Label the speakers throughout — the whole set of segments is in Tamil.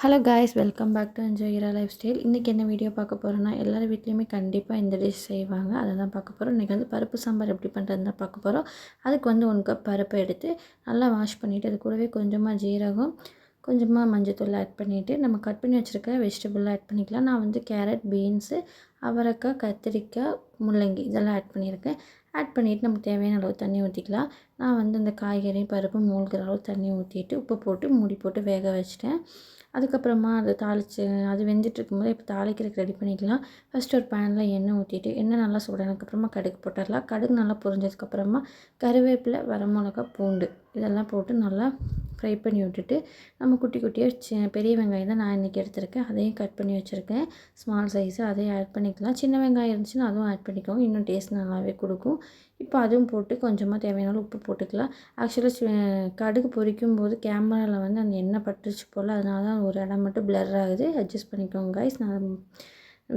Speaker 1: Hello guys, welcome back to enjoy your lifestyle. இன்றைக்கி என்ன வீடியோ பார்க்க போகிறோன்னா, எல்லார் வீட்லேயுமே கண்டிப்பாக இந்த டிஷ் செய்வாங்க. அதை தான் பார்க்க போகிறோம். இன்றைக்கி வந்து பருப்பு சாம்பார் எப்படி பண்ணுறதுன்னு தான் பார்க்க போகிறோம். அதுக்கு வந்து 1 கப் பருப்பை எடுத்து நல்லா வாஷ் பண்ணிவிட்டு, அது கூடவே கொஞ்சமாக ஜீரகம், கொஞ்சமாக மஞ்சத்தூள் ஆட் பண்ணிவிட்டு, நம்ம கட் பண்ணி வச்சுருக்க வெஜிடபிள்லாம் ஆட் பண்ணிக்கலாம். நான் வந்து கேரட், பீன்ஸு, அவரைக்காய், கத்திரிக்காய், முள்ளங்கி இதெல்லாம் ஆட் பண்ணியிருக்கேன். ஆட் பண்ணிவிட்டு நமக்கு தேவையான அளவு தண்ணி ஊற்றிக்கலாம். நான் வந்து அந்த காய்கறி பருப்பு மூழ்கிற அளவு தண்ணி ஊற்றிட்டு உப்பு போட்டு மூடி போட்டு வேக வச்சுட்டேன். அதுக்கப்புறமா அதை தாளித்து அது வெந்துட்டுருக்கும்போது இப்போ தாளிக்கிறதுக்கு ரெடி பண்ணிக்கலாம். ஃபஸ்ட்டு ஒரு பேனில் எண்ணெய் ஊற்றிட்டு எண்ணெய் நல்லா சூடானதுக்கப்புறமா கடுகு போட்டுடலாம். கடுகு நல்லா பொரிஞ்சதுக்கப்புறமா கருவேப்பிலை, வரமிளகா, பூண்டு இதெல்லாம் போட்டு நல்லா ஃப்ரை பண்ணி விட்டுட்டு, நம்ம குட்டி குட்டியாக பெரிய வெங்காயம் தான் நான் இன்றைக்கி எடுத்திருக்கேன். அதையும் கட் பண்ணி வச்சுருக்கேன். ஸ்மால் சைஸு அதையும் ஆட் பண்ணிக்கலாம். சின்ன வெங்காயம் இருந்துச்சுன்னா அதுவும் ஆட் பண்ணிக்கோங்க, இன்னும் டேஸ்ட் நல்லாவே கொடுக்கும். இப்போ அதுவும் போட்டு கொஞ்சமாக தேவையான அளவு உப்பு போட்டுக்கலாம். ஆக்சுவலாக கடுகு பொரிக்கும்போது கேமராவில் வந்து அந்த எண்ணெய் பட்டுருச்சு போல், அதனால தான் ஒரு இடம் மட்டும் பிளர் ஆகுது. அட்ஜஸ்ட் பண்ணிக்கோங்க கைஸ். நான்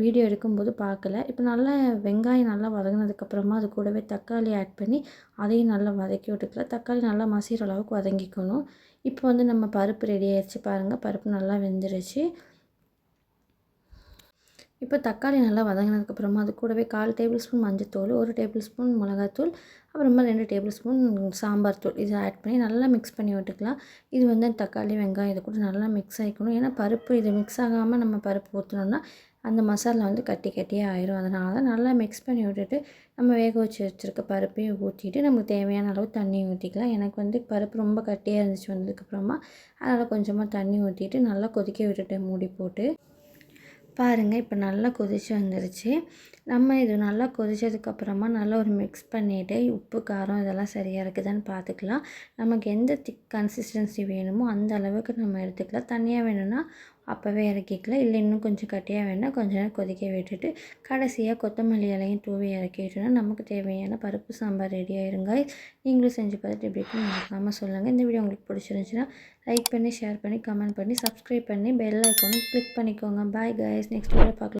Speaker 1: வீடியோ எடுக்கும்போது பார்க்கல. இப்போ நல்லா வெங்காயம் நல்லா வதங்கினதுக்கப்புறமா அது கூடவே தக்காளி ஆட் பண்ணி அதையும் நல்லா வதக்கி விட்டுக்கலாம். தக்காளி நல்லா மசிகிற அளவுக்கு வதங்கிக்கணும். இப்போ வந்து நம்ம பருப்பு ரெடி ஆயிடுச்சு பாருங்கள். பருப்பு நல்லா வெந்துருச்சு. இப்போ தக்காளி நல்லா வதங்கினதுக்கப்புறமா அது கூடவே 1/4 டேபிள் ஸ்பூன் மஞ்சத்தூள், 1 டேபிள் ஸ்பூன் மிளகாத்தூள், அப்புறமா 2 டேபிள் ஸ்பூன் சாம்பார் தூள் இதை ஆட் பண்ணி நல்லா மிக்ஸ் பண்ணி விட்டுக்கலாம். இது வந்து தக்காளி, வெங்காயம் இது கூட நல்லா மிக்ஸ் ஆகிக்கணும். ஏன்னா பருப்பு இது மிக்ஸ் ஆகாமல் நம்ம பருப்பு ஊற்றினோம்னா அந்த மசாலா வந்து கட்டி கட்டியாக ஆயிரும். அதனால தான் நல்லா மிக்ஸ் பண்ணி விட்டுட்டு நம்ம வேக வச்சு வச்சுருக்க பருப்பையும் ஊற்றிட்டு நமக்கு தேவையான அளவு தண்ணி ஊற்றிக்கலாம். எனக்கு வந்து பருப்பு ரொம்ப கட்டியாக இருந்துச்சு வந்ததுக்கப்புறமா, அதனால் கொஞ்சமாக தண்ணி ஊற்றிட்டு நல்லா கொதிக்க விட்டுட்டேன் மூடி போட்டு. பாருங்கள், இப்போ நல்லா கொதிச்சு வந்துருச்சு. நம்ம இது நல்லா கொதிச்சதுக்கப்புறமா நல்லா ஒரு மிக்ஸ் பண்ணிவிட்டு உப்பு, காரம் இதெல்லாம் சரியாக இருக்குதான்னு பார்த்துக்கலாம். நமக்கு எந்த திக் கன்சிஸ்டன்சி வேணுமோ அந்த அளவுக்கு நம்ம எடுத்துக்கலாம். தண்ணியாக வேணும்னா அப்போவே இறக்கிக்கலாம். இல்லை இன்னும் கொஞ்சம் கட்டியாக வேணும்னா கொஞ்ச நேரம் கொதிக்க விட்டுட்டு கடைசியாக கொத்தமல்லி இலையும் தூவி இறக்கிட்டோன்னா நமக்கு தேவையான பருப்பு சாம்பார் ரெடி ஆயிருங்க. நீங்களும் செஞ்சு பார்த்துட்டு எப்படி இருக்குன்னு மறக்காமல் சொல்லுங்கள். இந்த வீடியோ உங்களுக்கு பிடிச்சிருந்துச்சுன்னா லைக் பண்ணி, ஷேர் பண்ணி, கமெண்ட் பண்ணி, சப்ஸ்கிரைப் பண்ணி பெல் ஐக்கானும் கிளிக் பண்ணிக்கோங்க. பாய் கைஸ், நெக்ஸ்ட் வீடியோ பார்க்கலாம்.